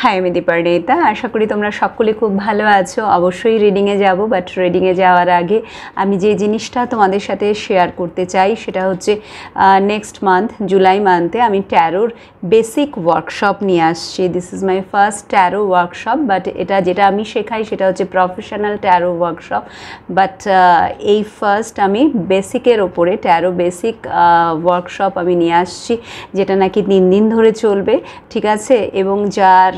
High, আমি দীপার্ণিতা। আশা করি তোমরা সকলে খুব ভালো আছো। অবশ্যই রিডিংয়ে যাব, বাট রিডিংয়ে যাওয়ার আগে আমি যে জিনিসটা তোমাদের সাথে শেয়ার করতে চাই সেটা হচ্ছে নেক্সট মান্থ জুলাই মান্থে আমি ট্যারোর বেসিক ওয়ার্কশপ নিয়ে আসছি। This is my first taro workshop, but এটা যেটা আমি শেখাই সেটা হচ্ছে প্রফেশনাল ট্যারো ওয়ার্কশপ। বাট এই ফার্স্ট আমি বেসিকের ওপরে ট্যারো বেসিক ওয়ার্কশপ আমি নিয়ে আসছি, যেটা নাকি 3 দিন ধরে চলবে, ঠিক আছে, এবং যার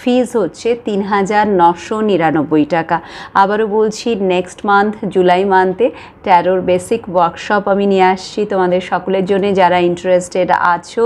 ফিজ হচ্ছে ৩,৯৯৯ টাকা। আবারও বলছি, নেক্সট মান্থ জুলাই মান্থে ট্যারোর বেসিক ওয়ার্কশপ আমি নিয়ে আসছি তোমাদের সকলের জন্য। যারা ইন্টারেস্টেড আছো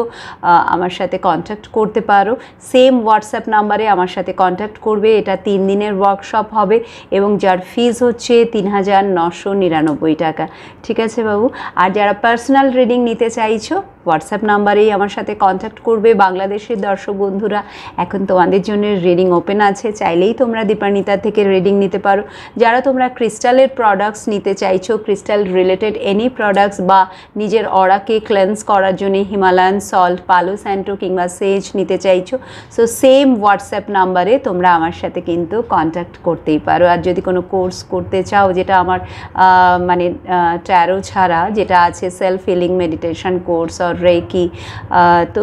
আমার সাথে কন্ট্যাক্ট করতে পারো, সেম হোয়াটসঅ্যাপ নাম্বারে আমার সাথে কন্ট্যাক্ট করবে। এটা 3 দিনের ওয়ার্কশপ হবে এবং যার ফিজ হচ্ছে ৩,৯৯৯ টাকা, ঠিক আছে বাবু। আর যারা পার্সোনাল রিডিং নিতে চাইছো হোয়াটসঅ্যাপ নাম্বারেই আমার সাথে কন্ট্যাক্ট করবে। বাংলাদেশের দর্শক বন্ধুরা, এখন তোমাদের জন্য রিডিং ওপেন আছে, চাইলেই তোমরা দীপার্ণিতা থেকে রিডিং নিতে পারো। যারা তোমরা ক্রিস্টালের প্রোডাক্টস নিতে চাইছো, ক্রিস্টাল রিলেটেড এনি প্রোডাক্টস বা নিজের অরাকে ক্লেন্স করার জন্য হিমালয়ান সল্ট, পালো স্যান্টো কিংবা সেজ নিতে চাইছো, সো সেম হোয়াটসঅ্যাপ নাম্বারে তোমরা আমার সাথে কিন্তু কন্ট্যাক্ট করতেই পারো। আর যদি কোনো কোর্স করতে চাও, যেটা আমার মানে ট্যারো ছাড়া যেটা আছে সেলফ হিলিং মেডিটেশন কোর্স আর রেকি, তো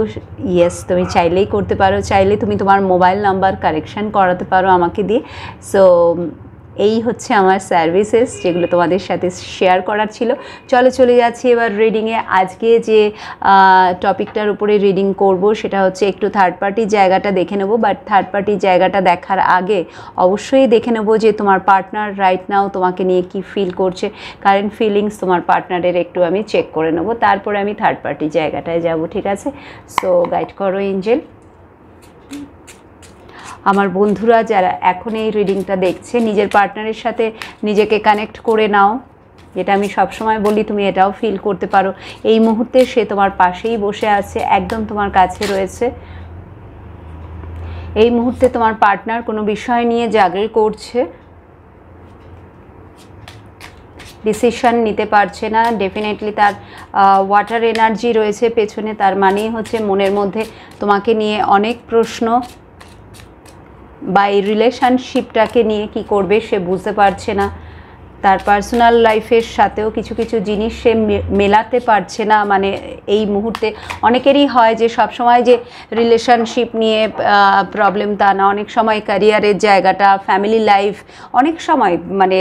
ইয়েস তুমি চাইলেই করতে পারো। চাইলে তুমি তোমার মোবাইল নাম্বার কারেকশান করাতে পারো আমাকে দিয়ে। সো এই হচ্ছে আমার সার্ভিসেস, যেগুলো তোমাদের সাথে শেয়ার করার ছিল। চলে যাচ্ছি এবার রিডিংয়ে। আজকে যে টপিকটার উপরে রিডিং করব সেটা হচ্ছে একটু থার্ড পার্টির জায়গাটা দেখে নেব। বাট থার্ড পার্টির জায়গাটা দেখার আগে অবশ্যই দেখে নেব যে তোমার পার্টনার রাইট নাও তোমাকে নিয়ে কি ফিল করছে, কারেন্ট ফিলিংস তোমার পার্টনারের একটু আমি চেক করে নেব, তারপরে আমি থার্ড পার্টির জায়গাটায় যাব, ঠিক আছে। সো গাইড করো এঞ্জেল। আমার বন্ধুরা যারা এখন এই রিডিংটা দেখছে, নিজের পার্টনারের সাথে নিজেকে কানেক্ট করে নাও। যেটা আমি সবসময় বলি, তুমি এটাও ফিল করতে পারো এই মুহূর্তে সে তোমার পাশেই বসে আছে, একদম তোমার কাছে রয়েছে। এই মুহূর্তে তোমার পার্টনার কোনো বিষয় নিয়ে জাগল করছে, ডিসিশন নিতে পারছে না। ডেফিনেটলি তার ওয়াটার এনার্জি রয়েছে পেছনে, তার মানেই হচ্ছে মনের মধ্যে তোমাকে নিয়ে অনেক প্রশ্ন, বা এই রিলেশনশিপটাকে নিয়ে কি করবে সে বুঝতে পারছে না। তার পার্সোনাল লাইফের সাথেও কিছু কিছু জিনিস সে মেলাতে পারছে না। মানে এই মুহূর্তে অনেকেরই হয় যে সবসময় যে রিলেশনশিপ নিয়ে প্রবলেম তা না, অনেক সময় ক্যারিয়ারের জায়গাটা, ফ্যামিলি লাইফ, অনেক সময় মানে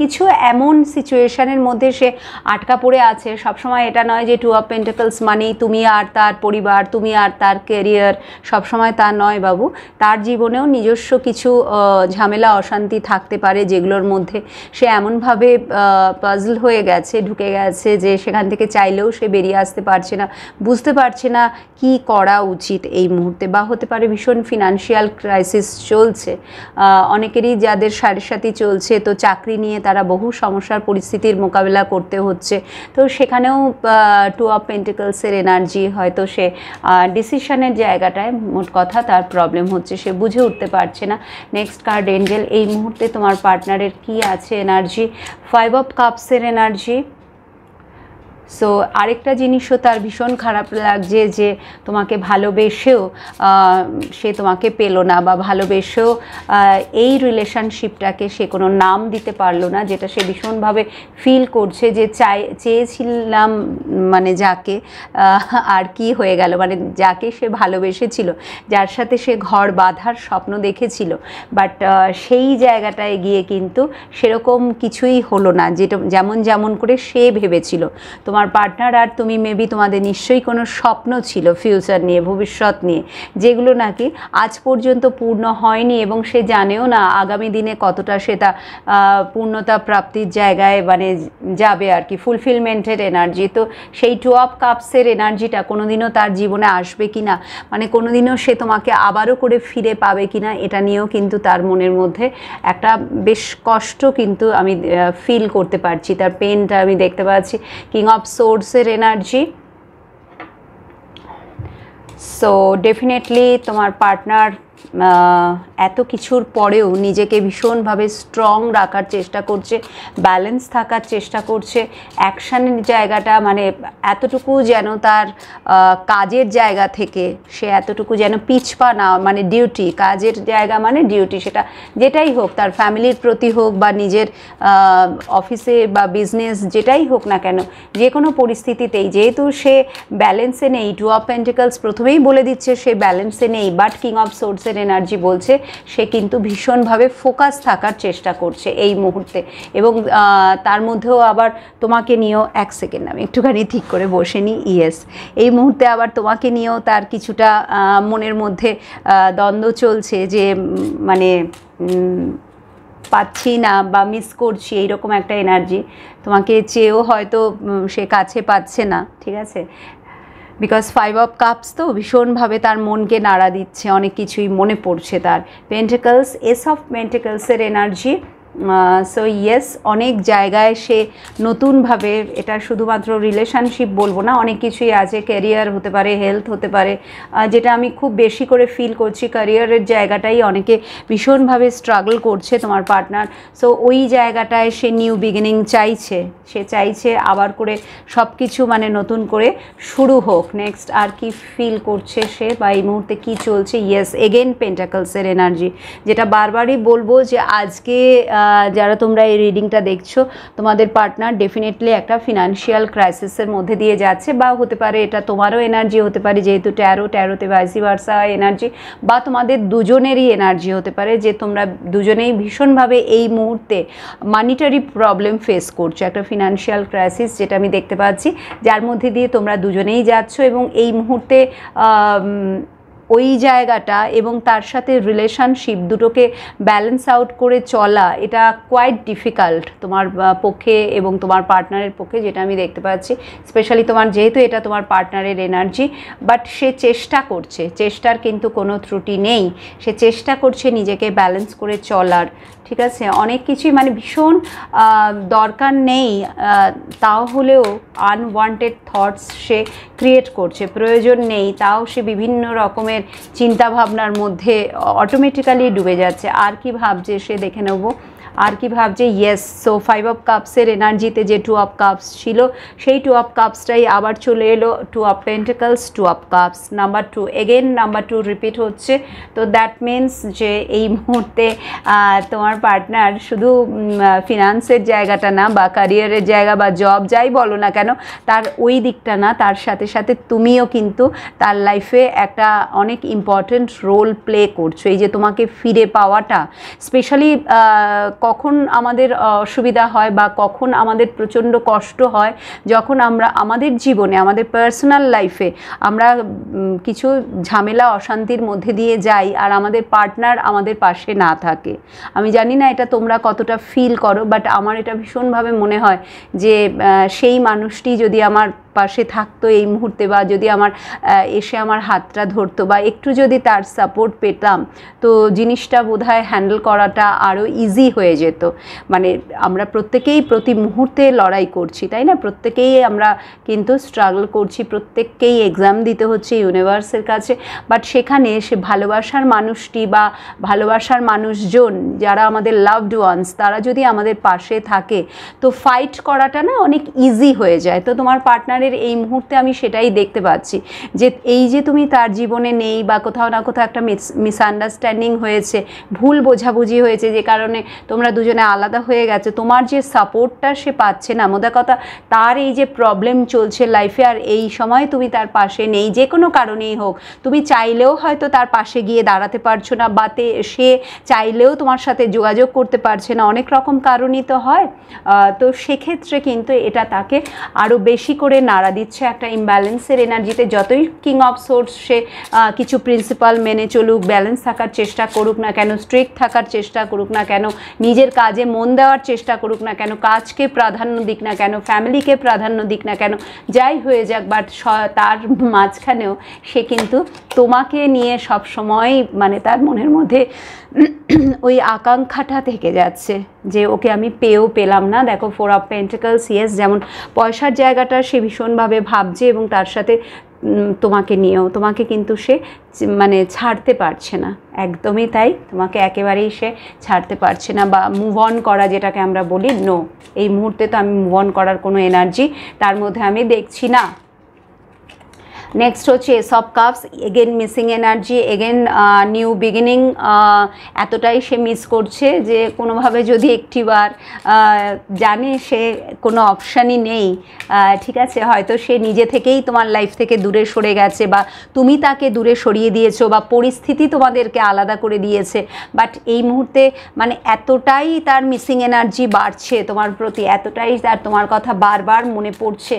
কিছু এমন সিচুয়েশানের মধ্যে সে আটকা পড়ে আছে। সবসময় এটা নয় যে 2 অফ পেন্টাকলস মানেই তুমি আর তার পরিবার, তুমি আর তার ক্যারিয়ার, সবসময় তা নয় বাবু। তার জীবনেও নিজস্ব কিছু ঝামেলা অশান্তি থাকতে পারে, যেগুলোর মধ্যে সে এমনভাবে পাজল হয়ে গেছে, ঢুকে গেছে যে সেখান থেকে চাইলেও সে বেরিয়ে আসতে পারছে না, বুঝতে পারছে না কি করা উচিত এই মুহূর্তে। বা হতে পারে ভীষণ ফিনান্সিয়াল ক্রাইসিস চলছে অনেকেরই, যাদের সাথে চলছে, তো চাকরি নিয়ে তারা বহু সমস্যার পরিস্থিতির মোকাবেলা করতে হচ্ছে। তো সেখানেও 2 অফ পেন্টিকলসের এনার্জি, হয়তো সে ডিসিশনের জায়গাটায় মোট কথা তার প্রবলেম হচ্ছে, সে বুঝে উঠতে পারছে না। নেক্সট কার্ড এঞ্জেল, এই মুহূর্তে তোমার পার্টনারের কি আছে এনার্জি? 5 অফ কাপসের এনার্জি। সো আরেকটা জিনিসও তার ভীষণ খারাপ লাগছে যে তোমাকে ভালোবেসেও সে তোমাকে পেলো না, বা ভালোবেসেও এই রিলেশনশিপটাকে সে কোনো নাম দিতে পারলো না, যেটা সে ভীষণভাবে ফিল করছে যে চেয়েছিলাম, মানে যাকে আর কি হয়ে গেল, মানে যাকে সে ভালোবেসেছিল, যার সাথে সে ঘর বাঁধার স্বপ্ন দেখেছিল, বাট সেই জায়গাটায় গিয়ে কিন্তু সেরকম কিছুই হলো না যেটা যেমন করে সে ভেবেছিল। তোমার পার্টনার আর তুমি মেবি তোমাদের নিশ্চয়ই কোনো স্বপ্ন ছিল ফিউচার নিয়ে, ভবিষ্যৎ নিয়ে, যেগুলো নাকি আজ পর্যন্ত পূর্ণ হয়নি, এবং সে জানেও না আগামী দিনে কতটা সেটা পূর্ণতা প্রাপ্তির জায়গায় মানে যাবে আর কি, ফুলফিলমেন্টের এনার্জি। তো সেই 2 অফ কাপসের এনার্জিটা কোনোদিনও তার জীবনে আসবে কি না, মানে কোনোদিনও সে তোমাকে আবারও করে ফিরে পাবে কি না, এটা নিয়েও কিন্তু তার মনের মধ্যে একটা বেশ কষ্ট কিন্তু আমি ফিল করতে পারছি, তার পেনটা আমি দেখতে পাচ্ছি। কিং অফ সোর্সের এনার্জি। সো ডেফিনেটলি তোমার পার্টনার এত কিছুর পরেও নিজেকে ভীষণভাবে স্ট্রং রাখার চেষ্টা করছে, ব্যালেন্স থাকার চেষ্টা করছে। অ্যাকশানের জায়গাটা মানে এতটুকু যেন তার কাজের জায়গা থেকে সে এতটুকু যেন পিছপা না, মানে ডিউটি, কাজের জায়গা মানে ডিউটি, সেটা যেটাই হোক, তার ফ্যামিলির প্রতি হোক বা নিজের অফিসে বা বিজনেস যেটাই হোক না কেন, যে কোনো পরিস্থিতিতেই যেহেতু সে ব্যালেন্সে নেই। টু অফ পেন্টিকলস প্রথমেই বলে দিচ্ছে সে ব্যালেন্সে নেই, বাট কিং অফ সোর্সের এনার্জি বলছে সে কিন্তু ভীষণভাবে ফোকাস থাকার চেষ্টা করছে এই মুহূর্তে। এবং তার মধ্যেও আবার তোমাকে নিয়েও, এক সেকেন্ড আমি একটুখানি ঠিক করে বসে নিই। ইয়েস, এই মুহূর্তে আবার তোমাকে নিয়েও তার কিছুটা মনের মধ্যে দ্বন্দ্ব চলছে যে মানে পাচ্ছি না বা মিস করছি, এইরকম একটা এনার্জি। তোমাকে চেয়েও হয়তো সে কাছে পাচ্ছে না, ঠিক আছে? বিকজ 5 অফ কাপস তো ভীষণভাবে তার মনকে নাড়া দিচ্ছে, অনেক কিছুই মনে পড়ছে তার। পেন্টিকলস, এস অফ পেন্টিকলসের এনার্জি। সো ইয়েস, অনেক জায়গায় সে নতুনভাবে, এটা শুধুমাত্র রিলেশনশিপ বলবো না, অনেক কিছুই আছে, ক্যারিয়ার হতে পারে, হেলথ হতে পারে, যেটা আমি খুব বেশি করে ফিল করছি। ক্যারিয়ারের জায়গাটাই অনেকে ভীষণভাবে স্ট্রাগল করছে তোমার পার্টনার। সো ওই জায়গাটায় সে নিউ বিগিনিং চাইছে, সে চাইছে আবার করে সব কিছু মানে নতুন করে শুরু হোক। নেক্সট আর কি ফিল করছে সে বা এই মুহূর্তে কী চলছে? ইয়েস, এগেন পেন্টাকলসের এনার্জি, যেটা বারবারই বলবো যে আজকে যারা তোমরা এই রিডিংটা দেখছো, তোমাদের পার্টনার ডেফিনেটলি একটা ফিনান্সিয়াল ক্রাইসিসের মধ্যে দিয়ে যাচ্ছে, বা হতে পারে এটা তোমারও এনার্জি হতে পারে, যেহেতু ট্যারোতে ভাইসি ভার্সা এনার্জি, বা তোমাদের দুজনেরই এনার্জি হতে পারে যে তোমরা দুজনেই ভীষণভাবে এই মুহূর্তে মানিটারি প্রবলেম ফেস করছো, একটা ফিনান্সিয়াল ক্রাইসিস যেটা আমি দেখতে পাচ্ছি, যার মধ্যে দিয়ে তোমরা দুজনেই যাচ্ছ। এবং এই মুহূর্তে ওই জায়গাটা এবং তার সাথে রিলেশনশিপ দুটোকে ব্যালেন্স আউট করে চলা, এটা কোয়াইট ডিফিকাল্ট তোমার পক্ষে এবং তোমার পার্টনারের পক্ষে, যেটা আমি দেখতে পাচ্ছি। স্পেশালি তোমার, যেহেতু এটা তোমার পার্টনারের এনার্জি, বাট সে চেষ্টা করছে, চেষ্টার কিন্তু কোনো ত্রুটি নেই, সে চেষ্টা করছে নিজেকে ব্যালেন্স করে চলার, ঠিক আছে? অনেক কিছুই মানে ভীষণ দরকার নেই, তাও হলেও আনওয়ান্টেড থটস সে ক্রিয়েট করছে, প্রয়োজন নেই তাও সে বিভিন্ন রকমের চিন্তাভাবনার মধ্যে অটোমেটিক্যালি ডুবে যাচ্ছে। আর কি ভাবছে সে দেখে নেব, আর কি ভাবছে। ইয়েস, সো 5 অফ কাপসের এনার্জিতে যে 2 অফ কাপস ছিল, সেই 2 অফ কাপসটাই আবার চলে এলো 2 of pentacles, 2 of cups, number 2, again number 2 repeat হচ্ছে। তো দ্যাট মিনস যে এই মুহূর্তে তোমার পার্টনার শুধু ফিনান্সের জায়গাটা না, বা ক্যারিয়ারের জায়গা বা জব যাই বলো না কেন, তার ওই দিকটা না, তার সাথে সাথে তুমিও কিন্তু তার লাইফে একটা অনেক ইম্পর্টেন্ট রোল প্লে করছো। এই যে তোমাকে ফিরে পাওয়াটা, স্পেশালি কখন আমাদের অসুবিধা হয় বা কখন আমাদের প্রচণ্ড কষ্ট হয়, যখন আমরা আমাদের জীবনে, আমাদের পার্সোনাল লাইফে আমরা কিছু ঝামেলা অশান্তির মধ্যে দিয়ে যাই আর আমাদের পার্টনার আমাদের পাশে না থাকে। আমি জানি না এটা তোমরা কতটা ফিল করো, বাট আমার এটা ভীষণভাবে মনে হয় যে সেই মানুষটি যদি আমার পাশে থাকতো এই মুহূর্তে, বা যদি আমার এসে আমার হাতটা ধরতো, বা একটু যদি তার সাপোর্ট পেতাম, তো জিনিসটা বোধহয় হ্যান্ডেল করাটা আরও ইজি হয়ে যেত। মানে আমরা প্রত্যেকেই প্রতি মুহূর্তে লড়াই করছি, তাই না? প্রত্যেকেই আমরা কিন্তু স্ট্রাগল করছি, প্রত্যেককেই এক্সাম দিতে হচ্ছে ইউনিভার্সের কাছে, বাট সেখানে সে ভালোবাসার মানুষটি বা ভালোবাসার মানুষজন যারা আমাদের লাভড ওয়ান্স, তারা যদি আমাদের পাশে থাকে, তো ফাইট করাটা না অনেক ইজি হয়ে যায়। তো তোমার পার্টনার এই মুহূর্তে আমি সেটাই দেখতে পাচ্ছি যে এই যে তুমি তার জীবনে নেই, বা কোথাও না কোথাও একটা মিসআন্ডারস্ট্যান্ডিং হয়েছে, ভুল বোঝাবুঝি হয়েছে, যে কারণে তোমরা দুজনে আলাদা হয়ে গেছে, তোমার যে সাপোর্টটা সে পাচ্ছে না, মোদ্দা কথা তার এই যে প্রবলেম চলছে লাইফে, আর এই সময় তুমি তার পাশে নেই, যে কোনো কারণেই হোক, তুমি চাইলেও হয়তো তার পাশে গিয়ে দাঁড়াতে পারছো না, বা সে চাইলেও তোমার সাথে যোগাযোগ করতে পারছে না, অনেক রকম কারণই তো হয়। তো সেক্ষেত্রে কিন্তু এটা তাকে আরও বেশি করে নাড়া দিচ্ছে একটা ইমব্যালেন্সের এনার্জিতে। যতই কিং অফ সোর্স সে কিছু প্রিন্সিপাল মেনে চলুক, ব্যালেন্স থাকার চেষ্টা করুক না কেন, স্ট্রিক্ট থাকার চেষ্টা করুক না কেন, নিজের কাজে মন দেওয়ার চেষ্টা করুক না কেন, কাজকে প্রাধান্য দিক না কেন, ফ্যামিলিকে প্রাধান্য দিক না কেন, যাই হয়ে যাক, বাট তার মাঝখানেও সে কিন্তু তোমাকে নিয়ে সব সময় মানে তার মনের মধ্যে ওই আকাঙ্ক্ষাটা থেকে যাচ্ছে যে ওকে আমি পেয়েও পেলাম না। দেখো 4 অফ পেন্টিকলস, ইয়েস, যেমন পয়সার জায়গাটা সে ভীষণভাবে ভাবছে এবং তার সাথে তোমাকে নিয়েও, তোমাকে কিন্তু সে মানে ছাড়তে পারছে না, একদমই তাই, তোমাকে একেবারেই সে ছাড়তে পারছে না, বা মুভ অন করা যেটাকে আমরা বলি, নো, এই মুহূর্তে তো আমি মুভ অন করার কোনো এনার্জি তার মধ্যে আমি দেখছি না। নেক্সট হচ্ছে S of cups, again missing energy, again new beginning, এতটাই সে মিস করছে যে কোনোভাবে যদি একটিবার জানে সে কোনো অপশানই নেই, ঠিক আছে, হয়তো সে নিজে থেকেই তোমার লাইফ থেকে দূরে সরে গেছে, বা তুমি তাকে দূরে সরিয়ে দিয়েছো, বা পরিস্থিতি তোমাদেরকে আলাদা করে দিয়েছে, বাট এই মুহূর্তে মানে এতটাই তার মিসিং এনার্জি বাড়ছে তোমার প্রতি, এতটাই তার তোমার কথা বারবার মনে পড়ছে,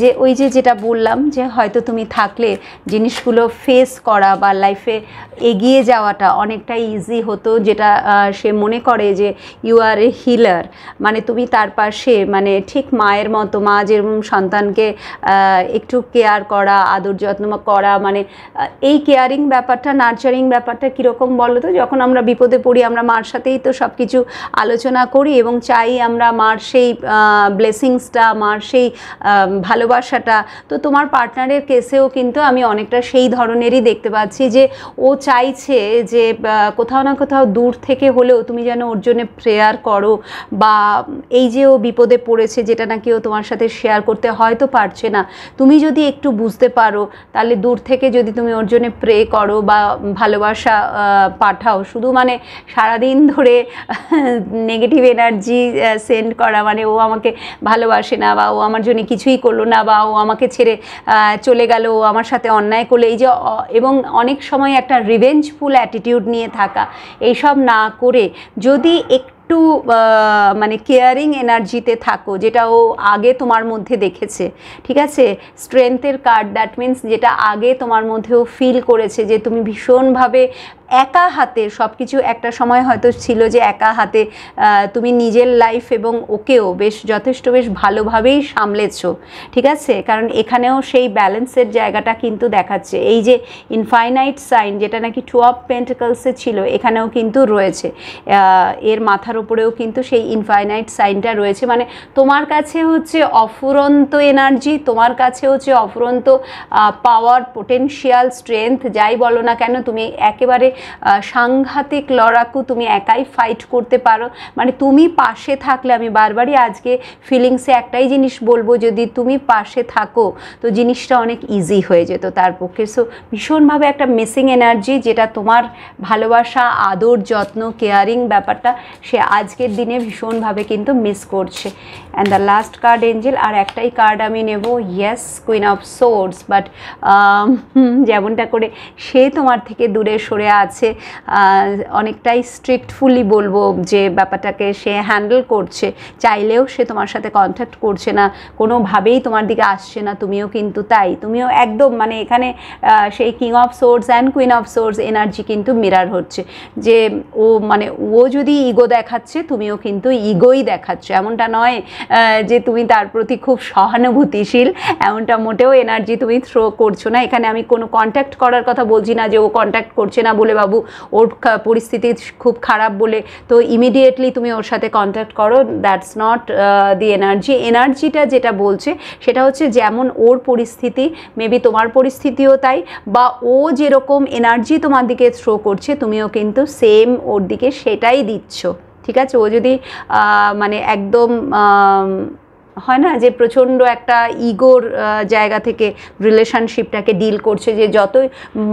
যে ওই যে যেটা বললাম যে হয়তো তুমি থাকলে জিনিসগুলো ফেস করা বা লাইফে এগিয়ে যাওয়াটা অনেকটাই ইজি হতো, যেটা সে মনে করে যে ইউ আর এ হিলার, মানে তুমি তার পাশে, মানে ঠিক মায়ের মতো, মা যেরকম সন্তানকে একটু কেয়ার করা, আদর যত্ন করা, মানে এই কেয়ারিং ব্যাপারটা, নার্চারিং ব্যাপারটা কীরকম বলো তো, যখন আমরা বিপদে পড়ি আমরা মার সাথেই তো সব কিছু আলোচনা করি এবং চাই আমরা মার সেই ব্লেসিংসটা, মার সেই ভালোবাসাটা। তো তোমার পার্টনারের কেসেও কিন্তু আমি অনেকটা সেই ধরনেরই দেখতে পাচ্ছি, যে ও চাইছে যে কোথাও না কোথাও দূর থেকে হলেও তুমি যেন ওর জন্য প্রেয়ার করো, বা এই যে ও বিপদে পড়েছে যেটা নাকি ও তোমার সাথে শেয়ার করতে হয়তো পারছে না, তুমি যদি একটু বুঝতে পারো তাহলে দূর থেকে যদি তুমি ওর জন্য প্রে করো বা ভালোবাসা পাঠাও, শুধু মানে সারাদিন ধরে নেগেটিভ এনার্জি সেন্ড করা, মানে ও আমাকে ভালোবাসে না, বা ও আমার জন্য কিছুই করলো না, বা ও আমাকে ছেড়ে চলে গেল, ও আমার সাথে অন্যায় করলো, এই যে, এবং অনেক সময় একটা রিভেঞ্জফুল অ্যাটিটিউড নিয়ে থাকা, এইসব না করে যদি একটু মানে কেয়ারিং এনার্জিতে থাকো, যেটা ও আগে তোমার মধ্যে দেখেছে, ঠিক আছে, স্ট্রেংথের কার্ড, দ্যাট মিন্স যেটা আগে তোমার মধ্যেও ফিল করেছে যে তুমি ভীষণভাবে একা হাতে সব কিছু, একটা সময় হয়তো ছিল যে একা হাতে তুমি নিজের লাইফ এবং ওকেও যথেষ্ট বেশ ভালোভাবেই সামলেছো, ঠিক আছে, কারণ এখানেও সেই ব্যালেন্সের জায়গাটা কিন্তু দেখাচ্ছে, এই যে ইনফাইনাইট সাইন যেটা নাকি 2 অফ পেন্টিকলসে ছিল, এখানেও কিন্তু রয়েছে, এর মাথার উপরেও কিন্তু সেই ইনফাইনাইট সাইনটা রয়েছে, মানে তোমার কাছে হচ্ছে অফুরন্ত এনার্জি, তোমার কাছে হচ্ছে অফুরন্ত পাওয়ার, পোটেনশিয়াল, স্ট্রেংথ, যাই বলো না কেন, তুমি একেবারে সাংঘাতিক লড়াকু, তুমি একাই ফাইট করতে পারো, মানে তুমি পাশে থাকলে, আমি বারবারই আজকে ফিলিংসে একটাই জিনিস বলবো, যদি তুমি পাশে থাকো তো জিনিসটা অনেক ইজি হয়ে যেত তার পক্ষে। সো ভীষণভাবে একটা মিসিং এনার্জি, যেটা তোমার ভালোবাসা, আদর যত্ন, কেয়ারিং ব্যাপারটা সে আজকের দিনে ভীষণভাবে কিন্তু মিস করছে। And the last card angel, আর একটাই কার্ড আমি নেব, yes, queen of swords, but যেমনটা করে সে তোমার থেকে দূরে সরে আছে, অনেকটাই স্ট্রিক্টফুলি বলবো যে ব্যাপারটাকে সে হ্যান্ডেল করছে, চাইলেও সে তোমার সাথে কন্ট্যাক্ট করছে না, কোনোভাবেই তোমার দিকে আসছে না, তুমিও কিন্তু তাই, তুমিও একদম মানে এখানে সেই king of swords and queen of swords energy কিন্তু মিরার হচ্ছে, যে ও মানে ও যদি ইগো দেখাচ্ছে, তুমিও কিন্তু ইগোই দেখাচ্ছ, এমনটা নয় যে তুমি তার প্রতি খুব সহানুভূতিশীল, এমনটা মোটেও এনার্জি তুমি থ্রো করছো না। এখানে আমি কোনো কন্ট্যাক্ট করার কথা বলছি না যে ও কন্ট্যাক্ট করছে না বলে বাবু ওর পরিস্থিতি খুব খারাপ বলে তো ইমিডিয়েটলি তুমি ওর সাথে কন্ট্যাক্ট করো, দ্যাটস নট দি এনার্জি। এনার্জিটা যেটা বলছে সেটা হচ্ছে যেমন ওর পরিস্থিতি, মেবি তোমার পরিস্থিতিও তাই, বা ও যেরকম এনার্জি তোমার দিকে থ্রো করছে তুমিও কিন্তু সেম ওর দিকে সেটাই দিচ্ছ, ঠিক আছে। ও যদি মানে একদম হয় না যে প্রচণ্ড একটা ইগোর জায়গা থেকে রিলেশনশিপটাকে ডিল করছে, যে যতই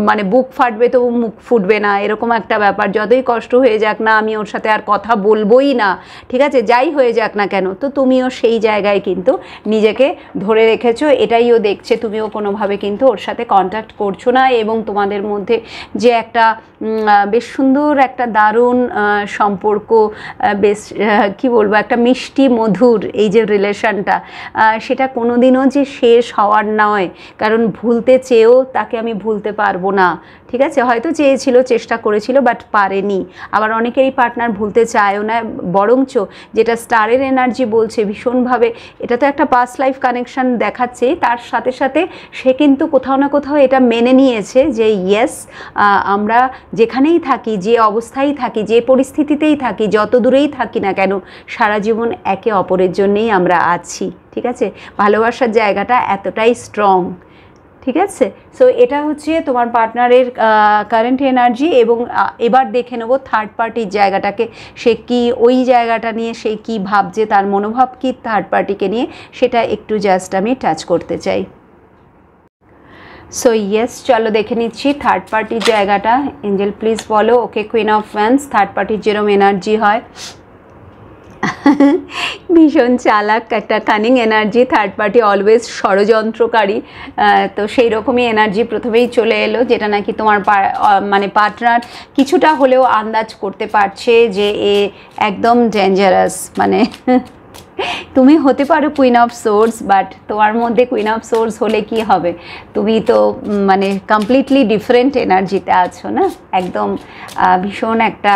মানে বুক ফাটবে তো মুখ ফুটবে না, এরকম একটা ব্যাপার, যতই কষ্ট হয়ে যাক না আমি ওর সাথে আর কথা বলবোই না, ঠিক আছে, যাই হয়ে যাক না কেন, তো তুমিও সেই জায়গায় কিন্তু নিজেকে ধরে রেখেছো, এটাইও দেখছে, তুমিও কোনোভাবে কিন্তু ওর সাথে কন্ট্যাক্ট করছো না, এবং তোমাদের মধ্যে যে একটা বেশ সুন্দর একটা দারুণ সম্পর্ক, বেশ কি বলবো, একটা মিষ্টি মধুর এই যে রিলেশনটা, সেটা কোনোদিনও যে শেষ হওয়ার নয়, কারণ ভুলতে চেয়েও তাকে আমি ভুলতে পারবো না, ঠিক আছে, হয়তো চেয়েছিল, চেষ্টা করেছিল, বাট পারেনি। আবার অনেকেরই পার্টনার ভুলতে চায়ও না, বরঞ্চ যেটা স্টারের এনার্জি বলছে ভীষণভাবে, এটা তো একটা পাস্ট লাইফ কানেকশান দেখাচ্ছে, তার সাথে সাথে সে কিন্তু কোথাও না কোথাও এটা মেনে নিয়েছে যে ইয়েস, আমরা যেখানেই থাকি, যে অবস্থায় থাকি, যে পরিস্থিতিতেই থাকি, যত দূরেই থাকি না কেন, সারা জীবন একে অপরের জন্যেই আমরা আছি, ঠিক আছে, ভালোবাসার জায়গাটা এতটাই স্ট্রং, ঠিক আছে। সো এটা হচ্ছে তোমার পার্টনারের কারেন্ট এনার্জি। এবং এবার দেখে নেবো থার্ড পার্টির জায়গাটাকে, সে কি ওই জায়গাটা নিয়ে সে কি ভাবছে, তার মনোভাব কি থার্ড পার্টিকে নিয়ে, সেটা একটু জাস্ট আমি টাচ করতে চাই। সো ইয়েস, চলো দেখে নিচ্ছি থার্ড পার্টির জায়গাটা। এঞ্জেল প্লিজ বলো। Okay, queen of wands, third পার্টির যেরকম এনার্জি হয়, ভীষণ চালাক, একটা cunning energy. Third party always ষড়যন্ত্রকারী, তো সেই রকমই এনার্জি প্রথমেই চলে এলো, যেটা নাকি তোমার মানে পার্টনার কিছুটা হলেও আন্দাজ করতে পারছে যে এ একদম ডেঞ্জারাস। মানে তুমি হতে পারো কুইন অফ সোর্স, বাট তোমার মধ্যে কুইন অফ সোর্স হলে কি হবে, তুমি তো মানে কমপ্লিটলি ডিফারেন্ট এনার্জিতে আছো না, একদম ভীষণ একটা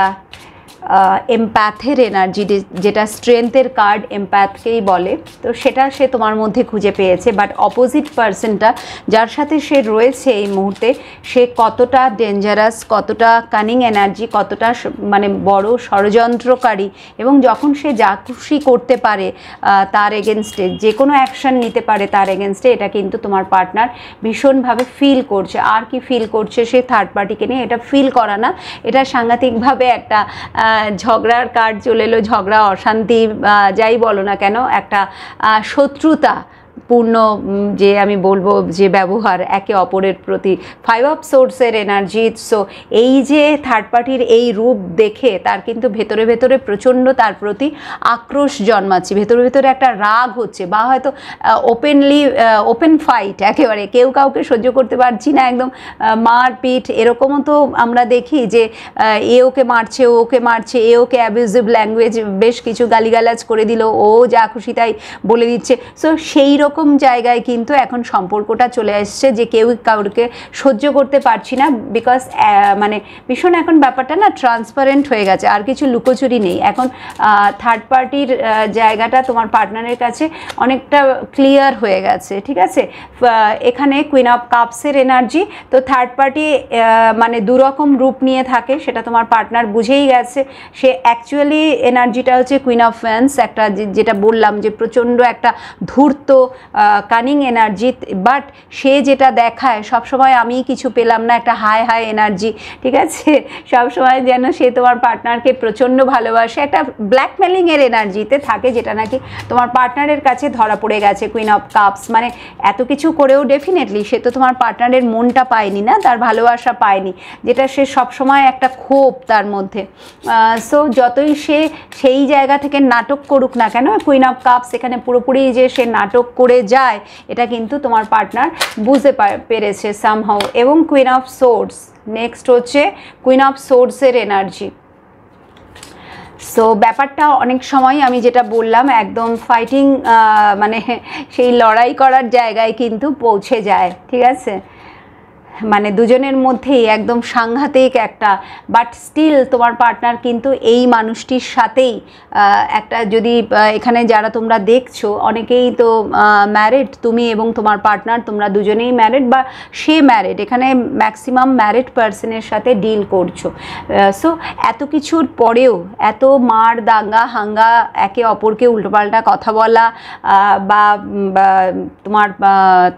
এমপ্যাথের এনার্জি, যেটা স্ট্রেংথের কার্ড এমপ্যাথকেই বলে, তো সেটা সে তোমার মধ্যে খুঁজে পেয়েছে। বাট অপোজিট পার্সনটা যার সাথে সে রয়েছে এই মুহূর্তে, সে কতটা ডেঞ্জারাস, কতটা কানিং এনার্জি, কতটা মানে বড় ষড়যন্ত্রকারী, এবং যখন সে যা খুশি করতে পারে তার এগেনস্টে, যে কোনো অ্যাকশান নিতে পারে তার এগেনস্টে, এটা কিন্তু তোমার পার্টনার ভীষণভাবে ফিল করছে। আর কি ফিল করছে সে থার্ড পার্টিকে নিয়ে, এটা ফিল করা না, এটা সাংঘাতিকভাবে একটা ঝগড়ার কার্ড চলে এলো, ঝগড়া, অশান্তি, যাই বলো না কেন, একটা শত্রুতা পূর্ণ যে আমি বলবো যে ব্যবহার একে অপরের প্রতি, 5 অফ সোর্সের এনার্জি। সো এই যে থার্ড পার্টির এই রূপ দেখে তার কিন্তু ভেতরে ভেতরে প্রচণ্ড তার প্রতি আক্রোশ জন্মাচ্ছে, ভেতরে ভেতরে একটা রাগ হচ্ছে, বা হয়তো ওপেন ফাইট, একেবারে কেউ কাউকে সহ্য করতে পারছি না, একদম মারপিট, এরকমও তো আমরা দেখি যে এ ওকে মারছে, ও ওকে মারছে, এ ওকে অ্যাবিউজিভ ল্যাঙ্গুয়েজ বেশ কিছু গালিগালাজ করে দিল, ও যা খুশি তাই বলে দিচ্ছে। সো সেই রকম জায়গায় কিন্তু এখন সম্পর্কটা চলে আসছে যে কেউ কাউকে সহ্য করতে পারছি না, বিকজ মানে ভীষণ এখন ব্যাপারটা না ট্রান্সপারেন্ট হয়ে গেছে, আর কিছু লুকোচুরি নেই এখন। থার্ড পার্টির জায়গাটা তোমার পার্টনারের কাছে অনেকটা ক্লিয়ার হয়ে গেছে, ঠিক আছে। এখানে কুইন অফ কাপসের এনার্জি, তো থার্ড পার্টি মানে দুরকম রূপ নিয়ে থাকে, সেটা তোমার পার্টনার বুঝেই গেছে। সে অ্যাকচুয়ালি এনার্জিটা হচ্ছে কুইন অফ ওয়ান্স, একটা যেটা বললাম যে প্রচণ্ড একটা ধূর্ত কানিং এনার্জি, বাট সে যেটা দেখায় সবসময় আমি কিছু পেলাম না, একটা হাই হাই এনার্জি, ঠিক আছে। সবসময় যেন সে তোমার পার্টনারকে প্রচণ্ড ভালোবাসে, একটা ব্ল্যাকমেলিংয়ের এনার্জিতে থাকে, যেটা নাকি তোমার পার্টনারের কাছে ধরা পড়ে গেছে। কুইন অফ কাপস মানে এত কিছু করেও ডেফিনেটলি সে তো তোমার পার্টনারের মনটা পায়নি না, তার ভালোবাসা পায়নি, যেটা সে সবসময় একটা ক্ষোভ তার মধ্যে। সো যতই সে সেই জায়গা থেকে নাটক করুক না কেন, কুইন অফ কাপস এখানে পুরোপুরি যে সে নাটক করে যায়, এটা কিন্তু তোমার পার্টনার বুঝতে পেরেছে সামহাউ। এবং কুইন অফ সোর্স, নেক্সট হচ্ছে কুইন অফ সোর্সের এনার্জি। সো ব্যাপারটা অনেক সময় আমি যেটা বললাম একদম ফাইটিং, মানে সেই লড়াই করার জায়গায় কিন্তু পৌঁছে যায়, ঠিক আছে, মানে দুজনের মধ্যেই একদম সাংঘাতিক একটা, বাট স্টিল তোমার পার্টনার কিন্তু এই মানুষটির সাথেই একটা, যদি এখানে যারা তোমরা দেখছো অনেকেই তো ম্যারিড, তুমি এবং তোমার পার্টনার তোমরা দুজনেই ম্যারিড বা সে ম্যারিড, এখানে ম্যাক্সিমাম ম্যারিড পার্সনের সাথে ডিল করছো। সো এত কিছুর পরেও এত মার দাঙ্গা হাঙ্গা, একে অপরকে উল্টোপাল্টা কথা বলা, বা তোমার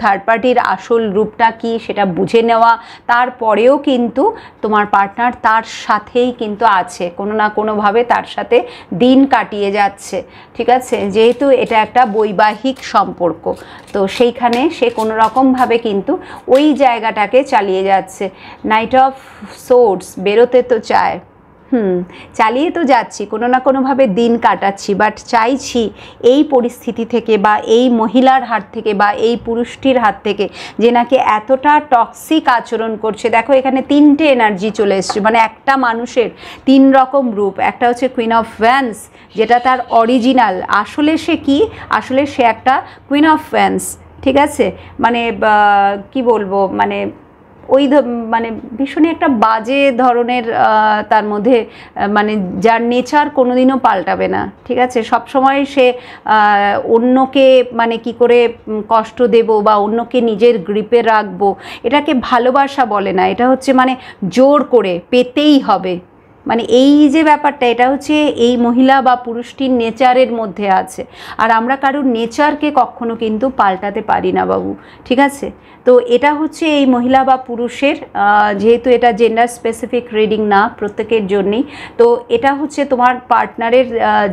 থার্ড পার্টির আসল রূপটা কি সেটা বুঝে নেওয়া, তারপরেও কিন্তু তোমার পার্টনার তার সাথেই কিন্তু আছে, কোনো না কোনোভাবে তার সাথে দিন কাটিয়ে যাচ্ছে, ঠিক আছে, যেহেতু এটা একটা বৈবাহিক সম্পর্ক, তো সেইখানে সে কোনো রকমভাবে কিন্তু ওই জায়গাটাকে চালিয়ে যাচ্ছে। নাইট অফ সোর্স, বেরোতে তো চায়, চালিয়ে তো যাচ্ছি, কোনো না কোনোভাবে দিন কাটাচ্ছি, বাট চাইছি এই পরিস্থিতি থেকে বা এই মহিলার হাত থেকে বা এই পুরুষটির হাত থেকে, যে নাকি এতটা টক্সিক আচরণ করছে। দেখো এখানে তিনটে এনার্জি চলে এসছে, মানে একটা মানুষের তিন রকম রূপ। একটা হচ্ছে কুইন অফ ওয়ান্স, যেটা তার অরিজিনাল, আসলে সে কি, আসলে সে একটা কুইন অফ ওয়ান্স, ঠিক আছে, মানে কি বলবো, মানে ওই মানে ভীষণই একটা বাজে ধরনের তার মধ্যে, মানে যার নেচার কোনোদিনও পাল্টাবে না, ঠিক আছে, সবসময় সে অন্যকে মানে কি করে কষ্ট দেব বা অন্যকে নিজের গ্রিপে রাখবো, এটাকে ভালোবাসা বলে না, এটা হচ্ছে মানে জোর করে পেতেই হবে, মানে এই যে ব্যাপারটা, এটা হচ্ছে এই মহিলা বা পুরুষটির নেচারের মধ্যে আছে। আর আমরা কারোর নেচারকে কখনো কিন্তু পাল্টাতে পারি না বাবু, ঠিক আছে? তো এটা হচ্ছে এই মহিলা বা পুরুষের, যেহেতু এটা জেন্ডার স্পেসিফিক রিডিং না, প্রত্যেকের জন্যই। তো এটা হচ্ছে তোমার পার্টনারের,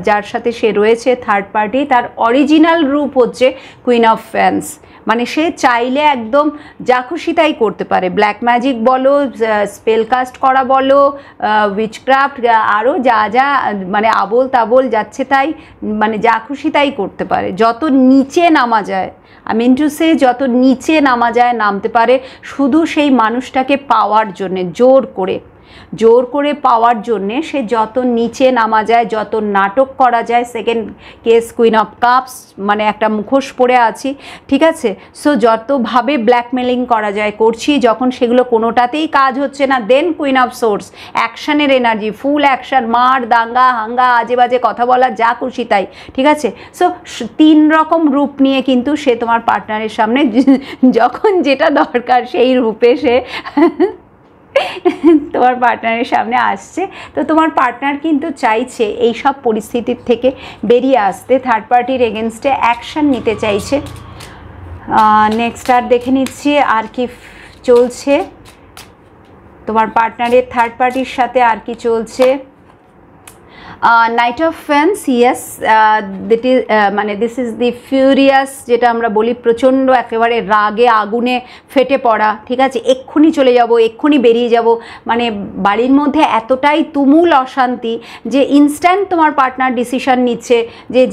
যার সাথে সে রয়েছে থার্ড পার্টি, তার অরিজিনাল রূপ হচ্ছে কুইন অফ ফ্যান্স। মানে সে চাইলে একদম যা খুশি তাই করতে পারে, ব্ল্যাক ম্যাজিক বলো, স্পেল কাস্ট করা বলো, উইচক্রাফট, আরও যা যা মানে আবোল তাবোল যাচ্ছে তাই, মানে যা খুশি তাই করতে পারে। যত নিচে নামা যায়, আই মিন টু সে, যত নিচে নামা যায় নামতে পারে, শুধু সেই মানুষটাকে পাওয়ার জন্যে, জোর করে পাওয়ার জন্যে সে যত নিচে নামা যায়, যত নাটক করা যায়। Second case queen of cups, মানে একটা মুখোশ পরে আছি, ঠিক আছে? সো যতভাবে ব্ল্যাকমেলিং করা যায় করছি, যখন সেগুলো কোনোটাতেই কাজ হচ্ছে না, দেন কুইন অফ সোর্স, অ্যাকশানের এনার্জি, ফুল অ্যাকশান, মার দাঙ্গা হাঙ্গা, আজে বাজে কথা বলা, যা খুশি তাই, ঠিক আছে? সো 3 রকম রূপ নিয়ে কিন্তু সে তোমার পার্টনারের সামনে যখন যেটা দরকার সেই রূপে সে তোমার পার্টনারের সামনে আসছে। তো তোমার পার্টনার কিন্তু চাইছে এই সব পরিস্থিতির থেকে বেরিয়ে আসতে, থার্ড পার্টির এগেনস্টে অ্যাকশান নিতে চাইছে। নেক্সট আর দেখে নিচ্ছি আর কি চলছে তোমার পার্টনারের থার্ড পার্টির সাথে, আর কি চলছে। নাইট অফ ফ্যান্স, ইয়েস, মানে দিস ইজ দি ফিউরিয়াস, যেটা আমরা বলি প্রচণ্ড একেবারে রাগে আগুনে ফেটে পড়া, ঠিক আছে? এক্ষুনি চলে যাব, এক্ষুনি বেরিয়ে যাব, মানে বাড়ির মধ্যে এতটাই তুমুল অশান্তি যে ইনস্ট্যান্ট তোমার পার্টনার ডিসিশন নিচ্ছে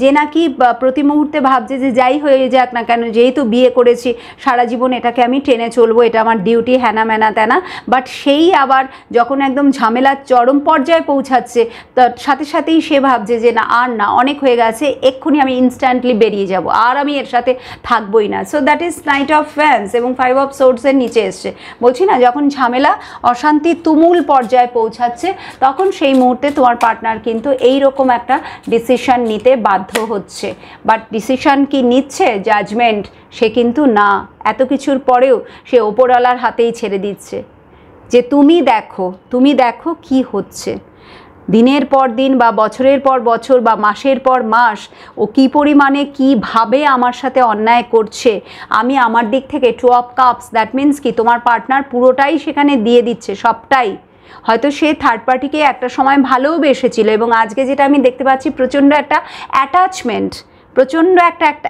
যে নাকি প্রতি মুহূর্তে ভাবছে যে যাই হয়ে যাক না কেন, যেহেতু বিয়ে করেছি সারা জীবন এটাকে আমি টেনে চলবো, এটা আমার ডিউটি, হ্যানা ম্যানা তেনা। বাট সেই আবার যখন একদম ঝামেলার চরম পর্যায়ে পৌঁছাচ্ছে, তার সাথে সাথেই সে ভাবছে যে না, আর না, অনেক হয়ে গেছে, এক্ষুনি আমি ইনস্ট্যান্টলি বেরিয়ে যাব, আর আমি এর সাথে থাকবোই না। So that is night of fans এবং 5 অফ সোর্ডসের নিচে এসছে। বলছি না, যখন ঝামেলা অশান্তি তুমুল পর্যায়ে পৌঁছাচ্ছে, তখন সেই মুহূর্তে তোমার পার্টনার কিন্তু এই রকম একটা ডিসিশন নিতে বাধ্য হচ্ছে। বাট ডিসিশন কি নিচ্ছে? জাজমেন্ট সে কিন্তু না, এত কিছুর পরেও সে ওপরওয়ালার হাতেই ছেড়ে দিচ্ছে যে তুমি দেখো কি হচ্ছে। দিনের পর দিন বা বছরের পর বছর বা মাসের পর মাস ও কী পরিমাণে কীভাবে আমার সাথে অন্যায় করছে, আমি আমার দিক থেকে 2 অফ কাপস, দ্যাট মিন্স কি তোমার পার্টনার পুরোটাই সেখানে দিয়ে দিচ্ছে, সবটাই। হয়তো সে থার্ড পার্টিকে একটা সময় ভালোবেসেছিল এবং আজকে যেটা আমি দেখতে পাচ্ছি প্রচণ্ড একটা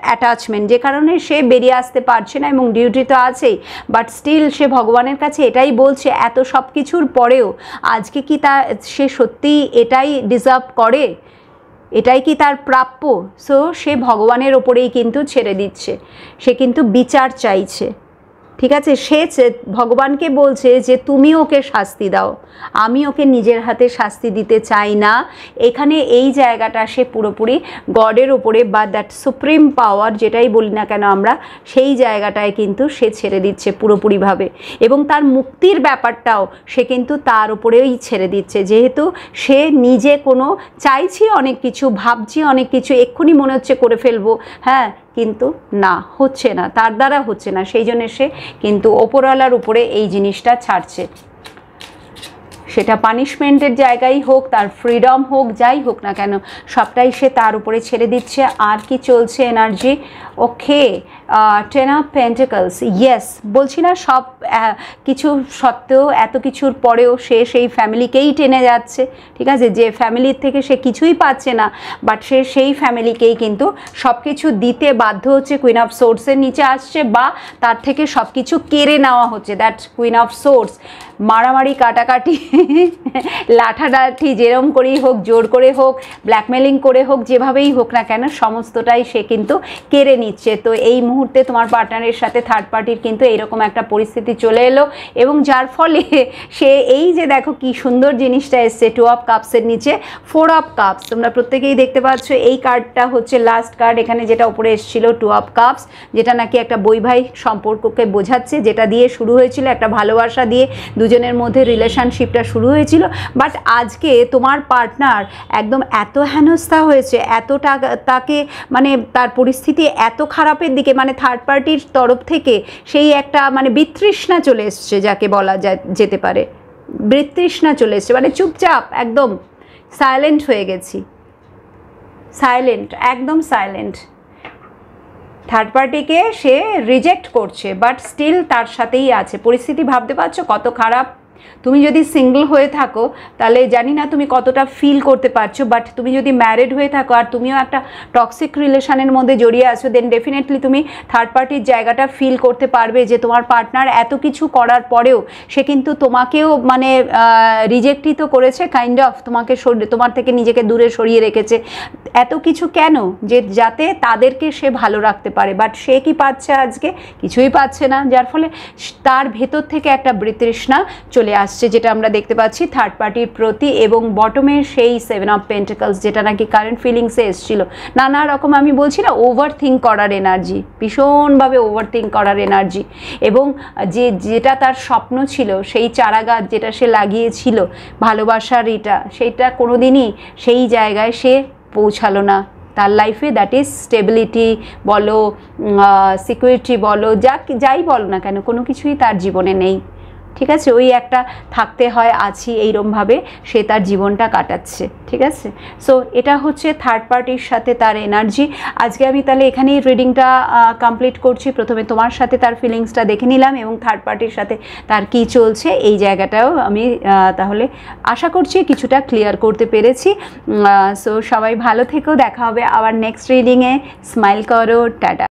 অ্যাটাচমেন্ট, যে কারণে সে বেরিয়ে আসতে পারছে না এবং ডিউটি তো আছেই। বাট স্টিল সে ভগবানের কাছে এটাই বলছে, এত সব কিছুর পরেও আজকে কি সে সত্যিই এটাই ডিজার্ভ করে, এটাই কি তার প্রাপ্য? সো সে ভগবানের ওপরেই কিন্তু ছেড়ে দিচ্ছে, সে কিন্তু বিচার চাইছে, ঠিক আছে? সে ভগবানকে বলছে যে তুমি ওকে শাস্তি দাও, আমি ওকে নিজের হাতে শাস্তি দিতে চাই না। এখানে এই জায়গাটা সে পুরোপুরি গডের ওপরে বা দ্যাট সুপ্রিম পাওয়ার যেটাই বলি না কেন আমরা, সেই জায়গাটায় কিন্তু সে ছেড়ে দিচ্ছে পুরোপুরিভাবে। এবং তার মুক্তির ব্যাপারটাও সে কিন্তু তার উপরেই ছেড়ে দিচ্ছে, যেহেতু সে নিজে কোনো চাইছি অনেক কিছু, ভাবছি অনেক কিছু, এক্ষুনি মনে হচ্ছে করে ফেলবো, হ্যাঁ, কিন্তু না, হচ্ছে না, তার দ্বারা হচ্ছে না, সেই জন্য সে কিন্তু ওপরওয়ালার উপরে এই জিনিসটা ছাড়ছে। সেটা পানিশমেন্টের জায়গায় হোক, তার ফ্রিডম হোক, যাই হোক না কেন, সবটাই সে তার উপরে ছেড়ে দিচ্ছে। আর কি চলছে energy? Okay, 10 of pentacles, yes, বলছি না সব কিছু সত্ত্বেও, এত কিছুর পরেও সে সেই ফ্যামিলিকেই টেনে যাচ্ছে, ঠিক আছে? যে ফ্যামিলির থেকে সে কিছুই পাচ্ছে না, বাট সে সেই ফ্যামিলিকেই কিন্তু সব কিছু দিতে বাধ্য হচ্ছে। কুইন অফ সোর্সের নিচে আসছে বা তার থেকে সব কিছু কেড়ে নেওয়া হচ্ছে, দ্যাট কুইন অফ সোর্স। মারামারি কাটাকাটি লাঠালাঠি যেরম করেই হোক, জোর করে হোক, ব্ল্যাকমেলিং করে হোক, যেভাবেই হোক না কেন, সমস্তটাই সে কিন্তু কেড়ে নিচ্ছে। তো এই মুহূর্তে তোমার পার্টনারের সাথে থার্ড পার্টির কিন্তু এইরকম একটা পরিস্থিতি চলে এলো এবং যার ফলে সে এই যে দেখো কি সুন্দর জিনিসটা এসছে 2 অফ কাপসের নিচে 4 অফ কাপস। তোমরা প্রত্যেকেই দেখতে পাচ্ছ এই কার্ডটা হচ্ছে লাস্ট কার্ড, এখানে যেটা উপরে এসেছিল 2 অফ কাপস, যেটা নাকি একটা বৈবাহিক সম্পর্ককে বোঝাচ্ছে, যেটা দিয়ে শুরু হয়েছিল একটা ভালোবাসা দিয়ে, দুজনের মধ্যে রিলেশনশিপটা শুরু হয়েছিল। বাট আজকে তোমার পার্টনার একদম এত হেনস্থা হয়েছে, এতটা তাকে মানে তার পরিস্থিতি এত খারাপের দিকে, মানে থার্ড পার্টির তরফ থেকে সেই একটা মানে বিতৃষ্ণা চলে এসছে যাকে বলা যেতে পারে, বিতৃষ্ণা চলে এসছে, মানে চুপচাপ একদম সাইলেন্ট হয়ে গেছি, সাইলেন্ট, একদম সাইলেন্ট। থার্ড পার্টিকে সে রিজেক্ট করছে, বাট স্টিল তার সাথেই আছে। পরিস্থিতি ভাবতে পারছো কত খারাপ। তুমি যদি সিঙ্গল হয়ে থাকো তাহলে জানি না তুমি কতটা ফিল করতে পারছো, বাট তুমি যদি ম্যারিড হয়ে থাকো আর তুমিও একটা টক্সিক রিলেশনের মধ্যে জড়িয়ে আছো, দেন ডেফিনেটলি তুমি থার্ড পার্টির জায়গাটা ফিল করতে পারবে যে তোমার পার্টনার এত কিছু করার পরেও সে কিন্তু তোমাকেও মানে রিজেক্টই তো করেছে কাইন্ড অফ, তোমাকে তোমার থেকে নিজেকে দূরে সরিয়ে রেখেছে। এত কিছু কেন? যে যাতে তাদেরকে সে ভালো রাখতে পারে, বাট সে কি পাচ্ছে আজকে? কিছুই পাচ্ছে না, যার ফলে তার ভেতর থেকে একটা বিতৃষ্ণা চলে আসছে, যেটা আমরা দেখতে পাচ্ছি থার্ড পার্টির প্রতি। এবং বটমের সেই 7 অফ পেন্টিকলস, যেটা নাকি কারেন্ট ফিলিংসে এসেছিল, নানা রকম আমি বলছি না ওভার থিঙ্ক করার এনার্জি, ভীষণভাবে ওভার থিঙ্ক করার এনার্জি। এবং যেটা তার স্বপ্ন ছিল, সেই চারাগাছ যেটা সে লাগিয়েছিল ভালোবাসার, সেইটা কোনোদিনই সেই জায়গায় সে পৌঁছালো না তার লাইফে। দ্যাট ইজ স্টেবিলিটি বলো, সিকিউরিটি বলো, যাই বলো না কেন, কোনো কিছুই তার জীবনে নেই। ঠিক আছে, ওই একটা থাকতে হয় আছি এইরমভাবে সে তার জীবনটা কাটাচ্ছে। ঠিক আছে, সো এটা হচ্ছে থার্ড পার্টির সাথে তার এনার্জি। আজকে আমি তাহলে এখানেই রিডিংটা কমপ্লিট করছি। প্রথমে তোমার সাথে তার ফিলিংসটা দেখে নিলাম এবং থার্ড পার্টির সাথে তার কি চলছে এই জায়গাটাও আমি তাহলে আশা করছি কিছুটা ক্লিয়ার করতে পেরেছি। সো সবাই ভালো থেকো, দেখা হবে আবার নেক্সট রিডিংয়ে। স্মাইল করো, টাটা।